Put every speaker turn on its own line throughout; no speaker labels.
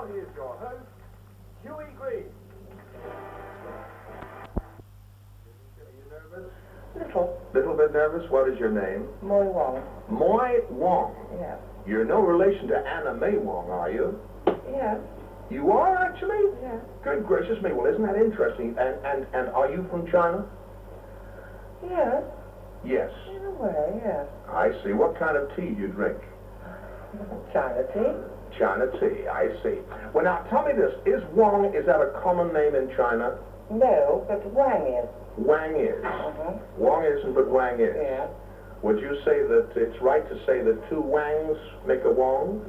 now here's your host, Hughie Green. Are you nervous? Little bit nervous? What is your name?
Mae Wong.
Mae Wong?
Yeah.
You're no relation to Eva Mae Wong, are you?
Yeah.
You are, actually?
Yeah.
Good gracious me. Well, isn't that interesting? And are you from China?
Yeah.
Yes.
In a way, yeah.
I see. What kind of tea do you drink?
China tea?
China tea, I see. Well, now, tell me this. Is Wong, is that a common name in China?
No, but Wang is.
Wang is. Wong isn't, but Wang is.
Yeah.
Would you say that it's right to say that two Wangs make a Wong?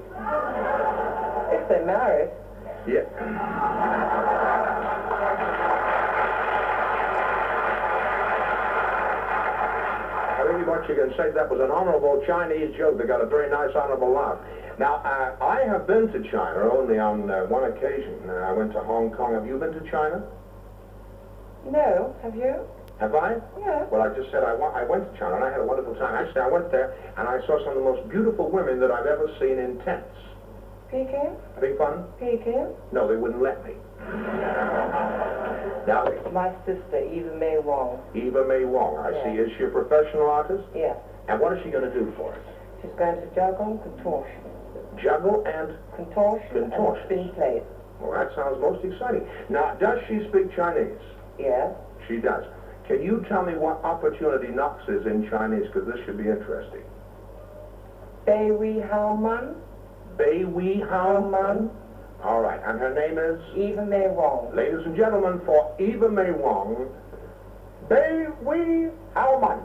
If they're married.
Yeah. I really want you to say that was an honorable Chinese joke that got a very nice honorable laugh. Now, I have been to China only on one occasion. I went to Hong Kong. Have you been to China?
No, have you?
Have I?
Yeah.
Well, I just said I went to China and I had a wonderful time. Actually, I went there and I saw some of the most beautiful women that I've ever seen in tents.
Peking?
Having fun?
Peking?
No, they wouldn't let me. Now,
My sister, Eva Mae Wong.
Eva Mae Wong, I see. Is she a professional artist?
Yeah.
And what is she going to do for us?
She's going to juggle, contortion.
Juggle and
Contortion and spin plate.
Well, that sounds most exciting. Now, does she speak Chinese?
Yeah.
She does. Can you tell me what opportunity knocks is in Chinese? Because this should be interesting.
Bei Wei Hao Man.
Bei Wei Hao Man. All right, and her name is?
Eva Mae Wong.
Ladies and gentlemen, for Eva Mae Wong, Bei Wei Hao Man.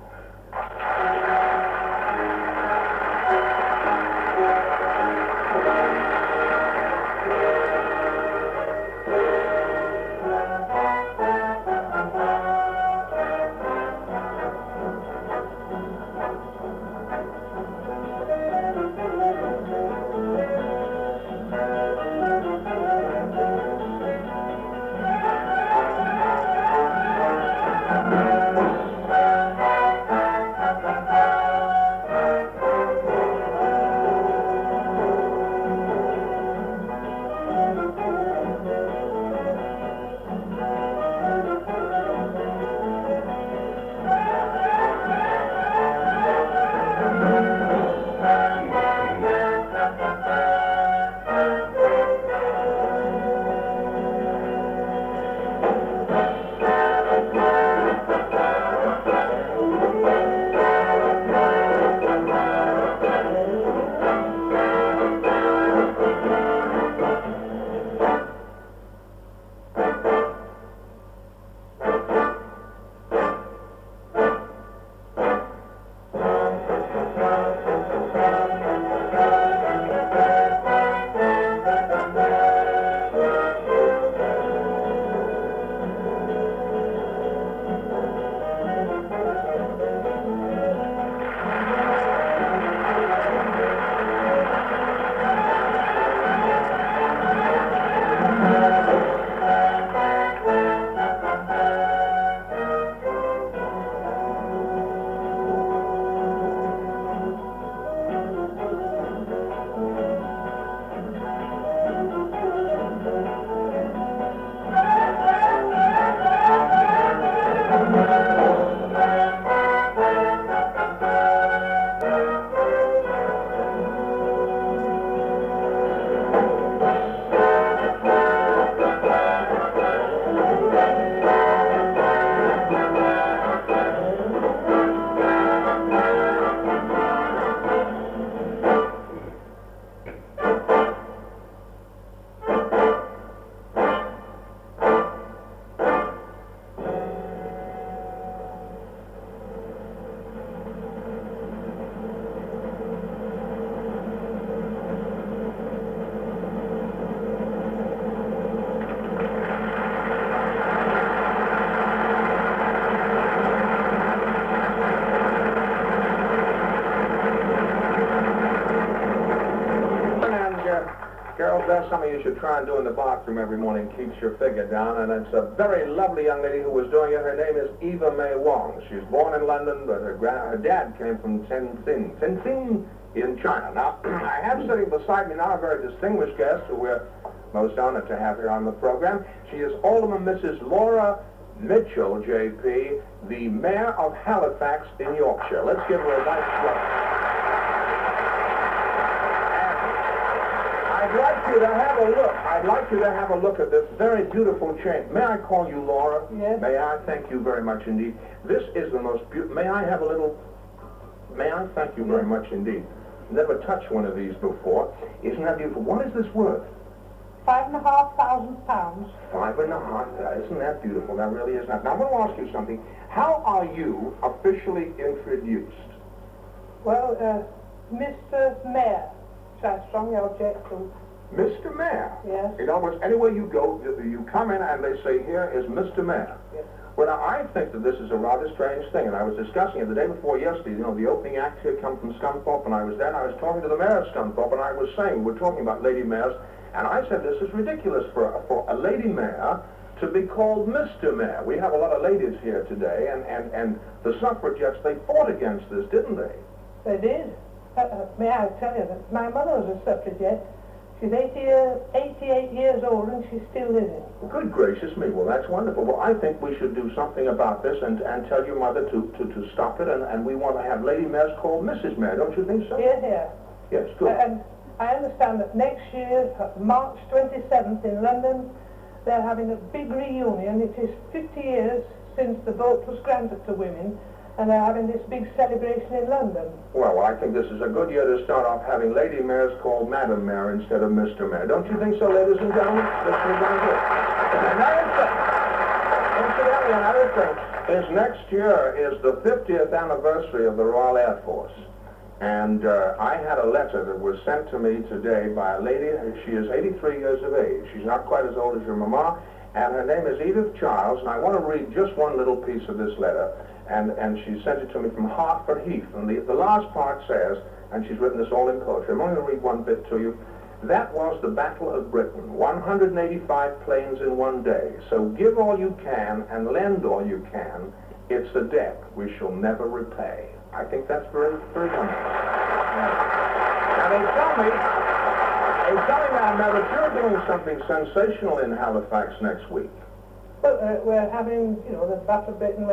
Girls, that's something you should try and do in the bathroom every morning. Keeps your figure down, and it's a very lovely young lady who was doing it. Her name is Eva Mae Wong. She was born in London, but her dad came from Tenzin in China. Now, I have sitting beside me now a very distinguished guest who we're most honored to have here on the program. She is Alderman Mrs. Laura Mitchell, J.P., the Mayor of Halifax in Yorkshire. Let's give her a nice welcome. I'd like you to have a look. I'd like you to have a look at this very beautiful chain. May I call you Laura?
Yes.
May I? Thank you very much indeed. This is the most beautiful. May I have a little? May I? Thank you very much indeed. Never touched one of these before. Isn't that beautiful? What is this worth?
£5,500.
£5,500. Isn't that beautiful? That really is not. Now, I'm going to ask you something. How are you officially introduced?
Well, Mr. Mayor, which I strongly object to.
Mr. Mayor?
Yes.
In other words, anywhere you go, you come in and they say, here is Mr. Mayor.
Yes.
Well, now, I think that this is a rather strange thing, and I was discussing it the day before yesterday. You know, the opening act here come from Scunthorpe, and I was there, and I was talking to the mayor of Scunthorpe, and I was saying, we're talking about lady mayors, and I said this is ridiculous for a lady mayor to be called Mr. Mayor. We have a lot of ladies here today, and the suffragettes, they fought against this, didn't they?
They did. May I tell you that my mother was a suffragette. She's 88 years old and she's still living.
Good gracious me. Well, that's wonderful. Well, I think we should do something about this and tell your mother to stop it, and we want to have lady mayors called Mrs. Mayor. Don't you think so?
Here, here.
Yes, good.
And I understand that next year, March 27th in London, they're having a big reunion. It is 50 years since the vote was granted to women, and they're having this big celebration in London.
Well, I think this is a good year to start off having lady mayors called Madam Mayor instead of Mr. Mayor. Don't you think so, ladies and gentlemen? This is very good. Another thing, incidentally, another thing is next year is the 50th anniversary of the Royal Air Force. And I had a letter that was sent to me today by a lady. She is 83 years of age. She's not quite as old as your mama, and her name is Edith Childs, and I want to read just one little piece of this letter. And she sent it to me from Hertford Heath. And the last part says, and she's written this all in poetry, I'm only going to read one bit to you. That was the Battle of Britain, 185 planes in one day. So give all you can and lend all you can. It's a debt we shall never repay. I think that's very, very wonderful. Now they tell me now that you're doing something sensational in Halifax next week.
Well, we're having, the Battle of Britain,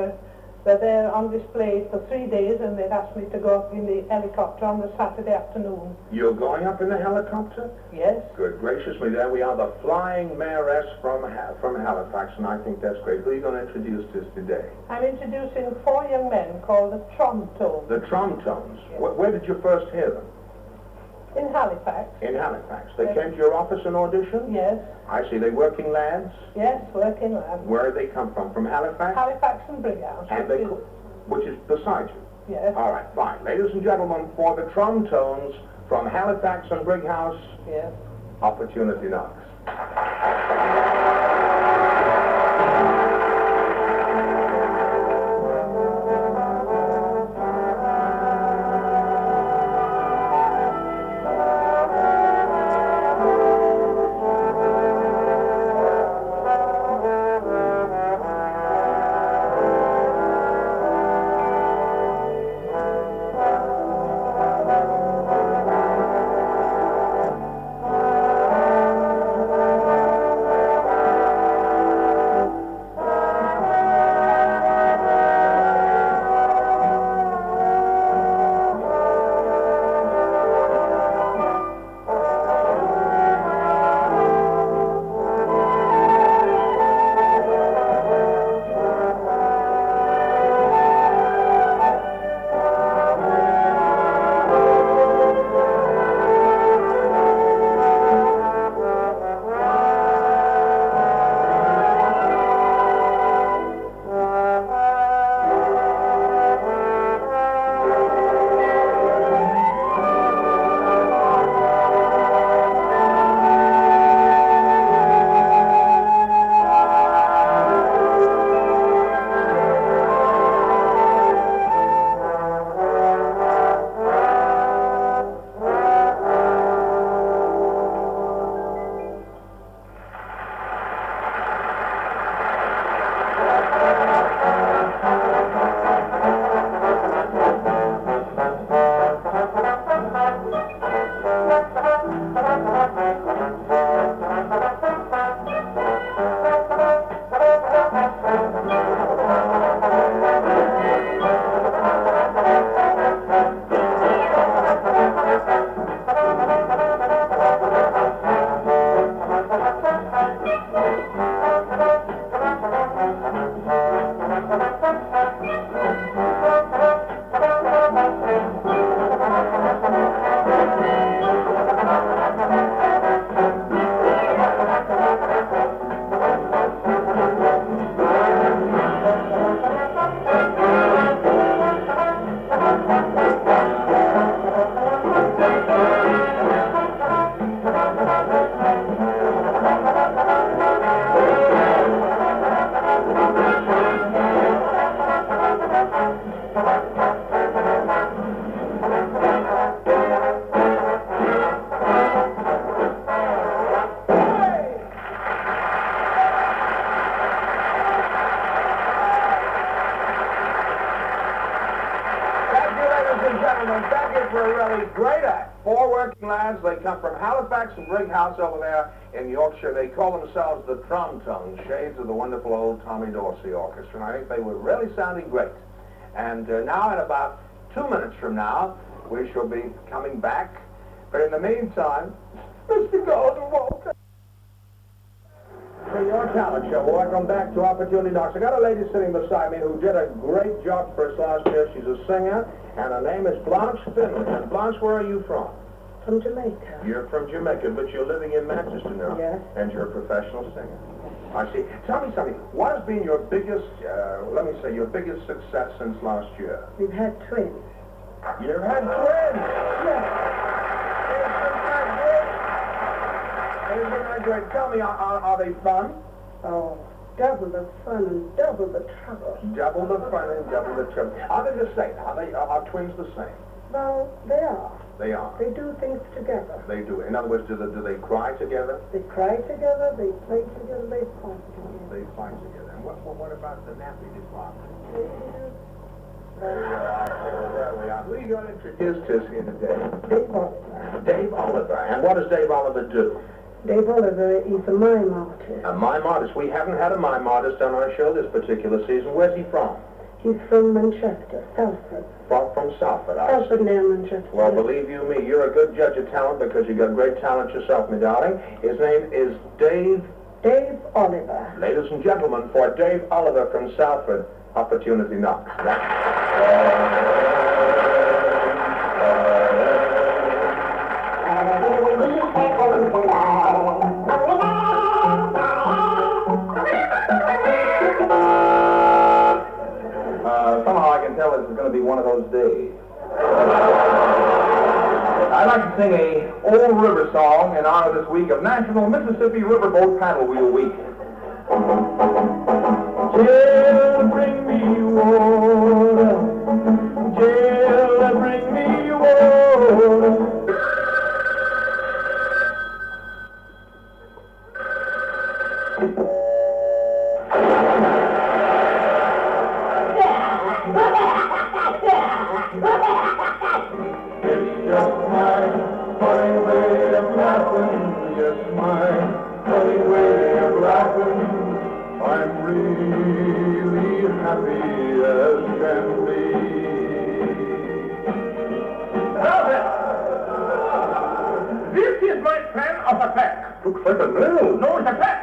they're there on display for 3 days, and they've asked me to go up in the helicopter on the Saturday afternoon.
You're going up in the helicopter?
Yes.
Good gracious me, there we are, the flying mayoress from Halifax, and I think that's great. Who are you going to introduce to us today?
I'm introducing 4 young men called the Trom-Tones.
The Trom-Tones.
Yes.
Where did you first hear them?
In Halifax.
In Halifax. They came to your office and auditioned?
Yes.
I see. They working lads?
Yes, working lads.
Where did they come from? From Halifax?
Halifax and Brighouse.
And which is beside you?
Yes.
All right, fine. Ladies and gentlemen, for the Trom-Tones from Halifax and Brighouse,
yes,
Opportunity Knocks. lads. They come from Halifax and Brighouse over there in Yorkshire. They call themselves the Trom-Tones, shades of the wonderful old Tommy Dorsey Orchestra. And I think they were really sounding great. And now, in about 2 minutes from now, we shall be coming back. But in the meantime, Mr. Golden Walker. For your talent show, welcome back to Opportunity Knocks. I got a lady sitting beside me who did a great job for us last year. She's a singer, and her name is Blanche Finley. And Blanche, where are you from?
From Jamaica.
You're from Jamaica, but you're living in Manchester now.
Yes.
And you're a professional singer. I see. Tell me something. What has been your biggest, your biggest success since last year?
We've had twins.
You've had twins?
Yes.
Isn't that great? Tell me, are they fun?
Oh, double the fun and double the trouble.
Double the fun and double the trouble. Are they the same? Are twins the same?
Well, they are.
They are.
They do things together.
They do. In other words, do they cry together?
They cry together, they play together, they fight together.
They fight together. And what about the nappy department?
They
There we are. Who are you going to introduce to us here today?
Dave Oliver.
Dave Oliver. And what does Dave Oliver do?
Dave Oliver is a mime artist.
A mime artist. We haven't had a mime artist on our show this particular season. Where's he from?
He's from Manchester, Salford.
From Salford.
Salford near Manchester.
Well, believe you me, you're a good judge of talent because you've got great talent yourself, my darling. His name is Dave
Oliver.
Ladies and gentlemen, for Dave Oliver from Salford, Opportunity Knocks. Somehow I can tell this is going to be one of those days. I'd like to sing a old river song in honor this week of National Mississippi Riverboat Paddle Wheel Week. Jill, bring me water. Jill, bring me water. I'm really happy as can be. This is my plan of attack. Looks like a nail. No, it's attack.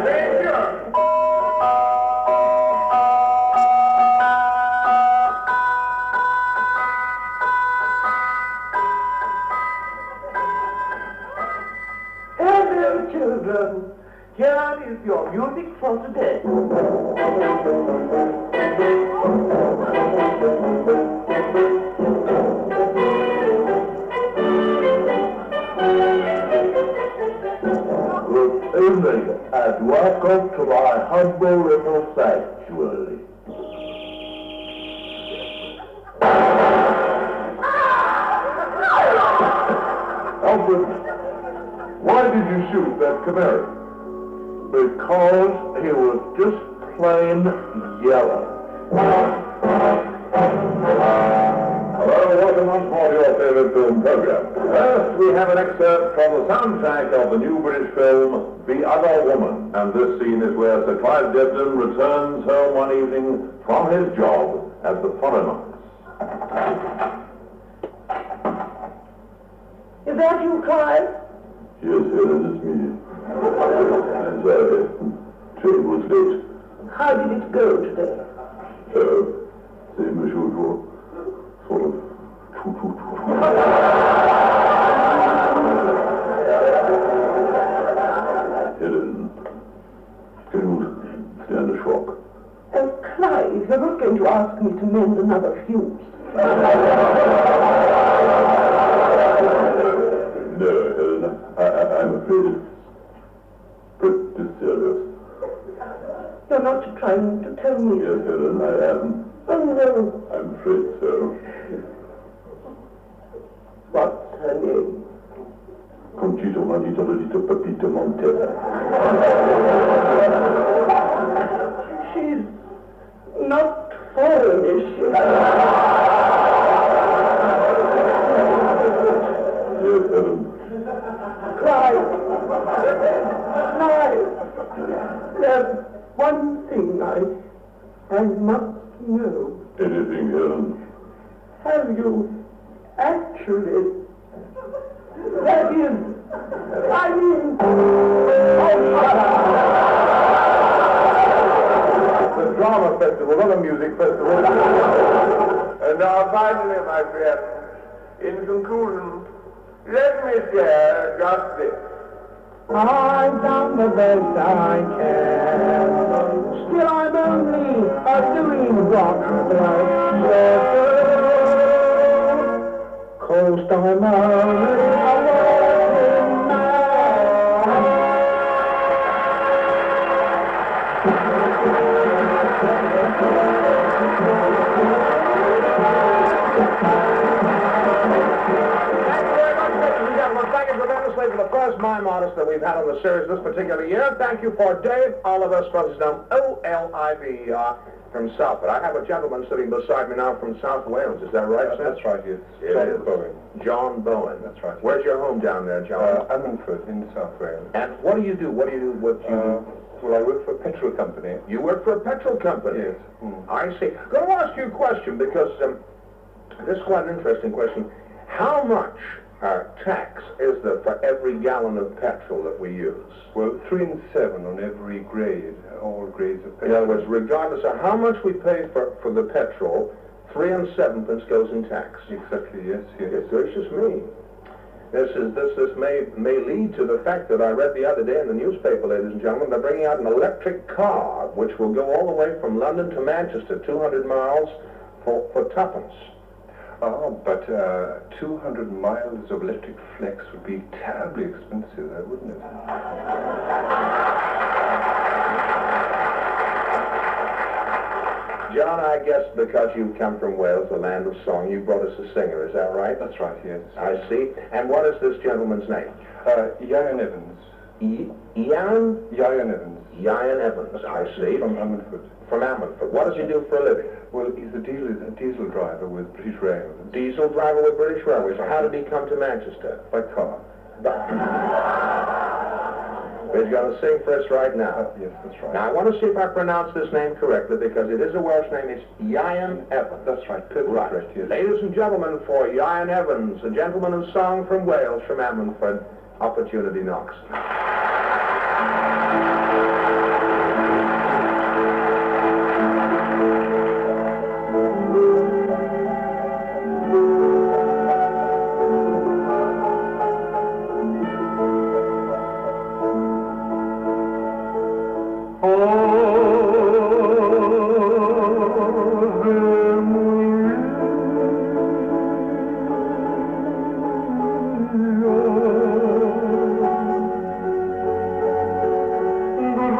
Danger. Children, here is your music for today. Good evening, and welcome to my humble little sanctuary. Alfred, why did you shoot that canary? Because he was just plain yellow. Hello, welcome once more to your favorite film program. First, we have an excerpt from the soundtrack of the new British film, The Other Woman. And this scene is where Sir Clive Dibdin returns home one evening from his job at the Foreign Office.
Is that you, Clive?
Yes, Helen, it's me. I'm sorry. Train was late.
How did it go today?
Same as usual. Sort of. Helen, can you stand a shock?
Clive, you're not going to ask me to mend another fuse.
No, Helen, I'm afraid it's pretty serious.
You're not trying to tell me.
Yes, Helen, I am.
Oh, no.
I'm afraid so.
What's her name?
Conchito, Manito, Lolito, Pepito, Montero.
She's not foreign, is she?
Clive! There's one thing I must know.
Anything else?
Have you actually... That is... I mean...
The drama festival, not a music festival.
And now finally, my friend, in conclusion, let me share just this.
I've done the best I can. Still I'm only doing what I said. Coast I'm only a working man.
Thank you tremendously for the first mime artist that we've had on the series this particular year. Thank you for Dave Oliver, spelled known O-L-I-V-E-R, from Southwood. I have a gentleman sitting beside me now from South Wales. Is that right, sir?
That's right, yes.
John Bowen. John Bowen.
That's right.
Where's your home down there, John?
Ammanford in South Wales.
And what do you do? What do you do?
Well, I work for a petrol company.
You work for a petrol company?
Yes.
I see. I'm going to ask you a question because this is quite an interesting question. How much tax is there for every gallon of petrol that we use?
Well, 3 and 7 on every grade, all grades of petrol.
In other words, regardless of how much we pay for the petrol, 3 7/8 goes in tax.
Exactly, yes, yes.
Yes, gracious me. This may lead to the fact that I read the other day in the newspaper, ladies and gentlemen, they're bringing out an electric car which will go all the way from London to Manchester, 200 miles for tuppence.
But 200 miles of electric flex would be terribly expensive, wouldn't it?
John, I guess because you come from Wales, the land of song, you brought us a singer, is that right?
That's right, yes.
I see. And what is this gentleman's name?
Iain Evans.
Iain?
Iain Evans.
Iain Evans, I see.
From Ammanford.
From Ammanford. What does he do for a living?
Well, he's a diesel driver with British Railways.
Diesel driver with British Railways. How did he come to Manchester?
By car.
He's going to sing for us right now.
Yes, that's right.
Now, I want to see if I pronounce this name correctly, because it is a Welsh name. It's Iain Evans.
That's right, perfectly correct, yes.
Ladies and gentlemen, for Iain Evans, a gentleman who sung from Wales, from Ammanford, Opportunity Knocks.
The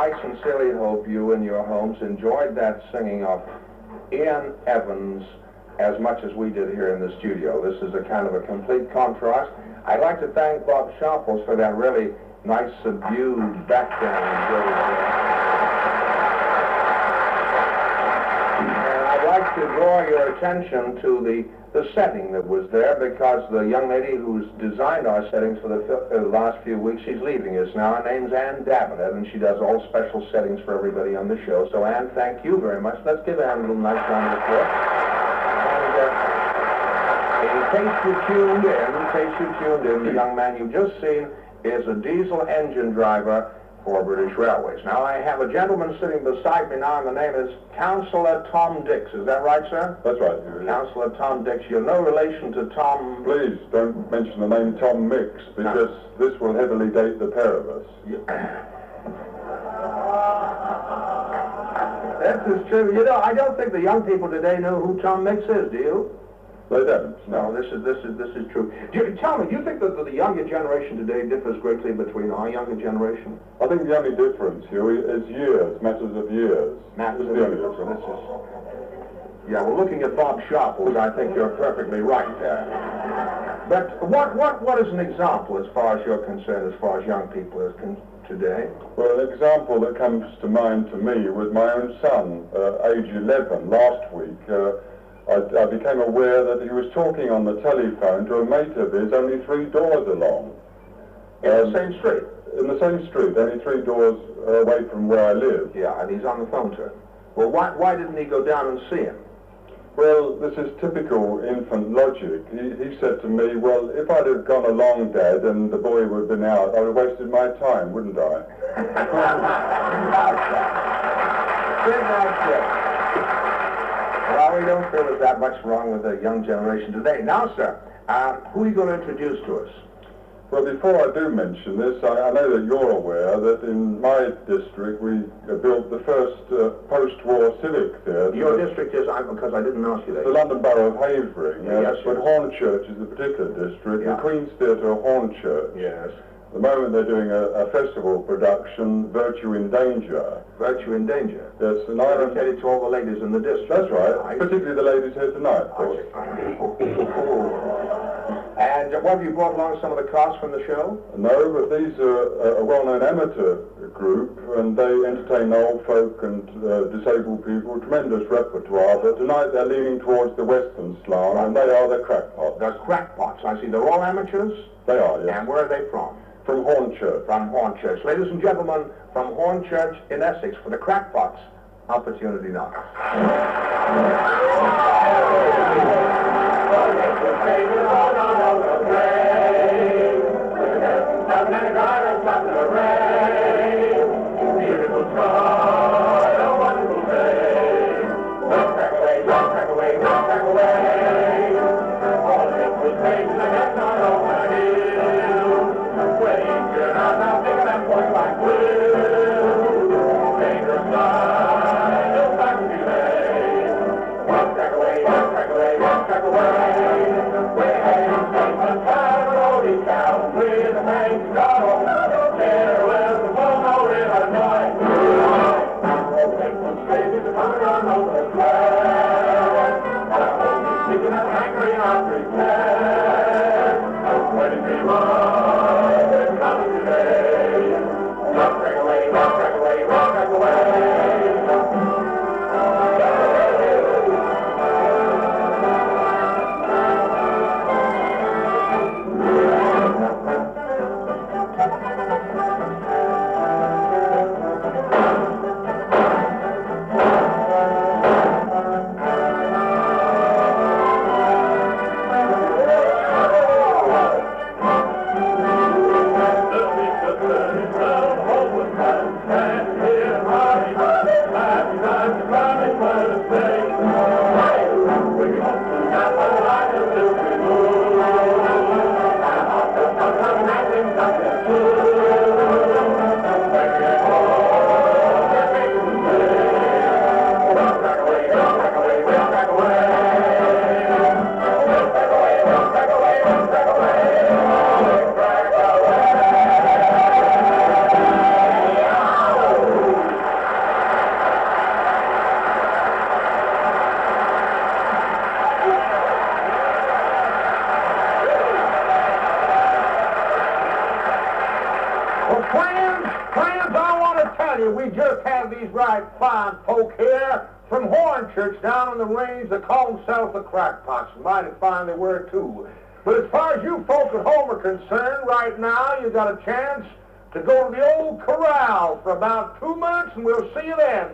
I sincerely hope you and your homes enjoyed that singing of Iain Evans as much as we did here in the studio. This is a kind of a complete contrast. I'd like to thank Bob Sharples for that really nice, subdued background. And I'd like to draw your attention to the setting that was there, because the young lady who's designed our settings for the last few weeks, she's leaving us now. Her name's Ann Davenant, and she does all special settings for everybody on the show. So, Ann, thank you very much. Let's give Ann a little nice round of applause. In case you tuned in, the young man you've just seen is a diesel engine driver for British Railways. Now, I have a gentleman sitting beside me now, and the name is Councillor Tom Dix. Is that right, sir?
That's right.
Councillor Tom Dix. You're no relation to Tom...
Please don't mention the name Tom Mix, because this will heavily date the pair of us.
That is true. You know, I don't think the young people today know who Tom Mix is, do you?
They don't.
No, this is true. Tell me, do you think that the younger generation today differs greatly between our younger generation?
I think the only difference, Hughie, is years, matters of years.
Matters of years. Yeah, well, looking at Bob Sharples, I think you're perfectly right there. But what is an example as far as you're concerned, as far as young people are today?
Well, an example that comes to mind to me was my own son, age 11, last week. I became aware that he was talking on the telephone to a mate of his only 3 doors along.
In the same street?
In the same street, only 3 doors away from where I live.
Yeah, and he's on the phone to him. Well, why didn't he go down and see him?
Well, this is typical infant logic. He said to me, well, if I'd have gone along, Dad, and the boy would have been out, I'd have wasted my time, wouldn't I?
Well, we don't feel there's that much wrong with the young generation today. Now, sir, who are you going to introduce to us?
Well, before I do mention this, I know that you're aware that in my district we built the first post-war civic theatre.
Your district is, because I didn't ask you that.
The London Borough of Havering,
yes,
but Hornchurch is the particular district,
yeah.
The Queen's Theatre of Hornchurch.
Yes.
At the moment they're doing a festival production, Virtue in Danger.
Virtue in Danger?
Yes, and I...
dedicated to all the ladies in the district.
That's right, particularly the ladies here tonight, of course.
And what, have you brought along some of the cast from the show?
No, but these are a well-known amateur group, and they entertain old folk and disabled people, tremendous repertoire, but tonight they're leaning towards the western slant, and they are the Crackpots.
The Crackpots, I see. They're all amateurs?
They are, yes.
And where are they from?
From Hornchurch.
From Hornchurch. Ladies and gentlemen, from Hornchurch in Essex, for the Crackpots, opportunity knocks. Way you, we just had these right fine folk here from Hornchurch down in the range that call themselves the Crackpots. Mighty fine they were, too. But as far as you folk at home are concerned, right now you got a chance to go to the old corral for about 2 months, and we'll see you then.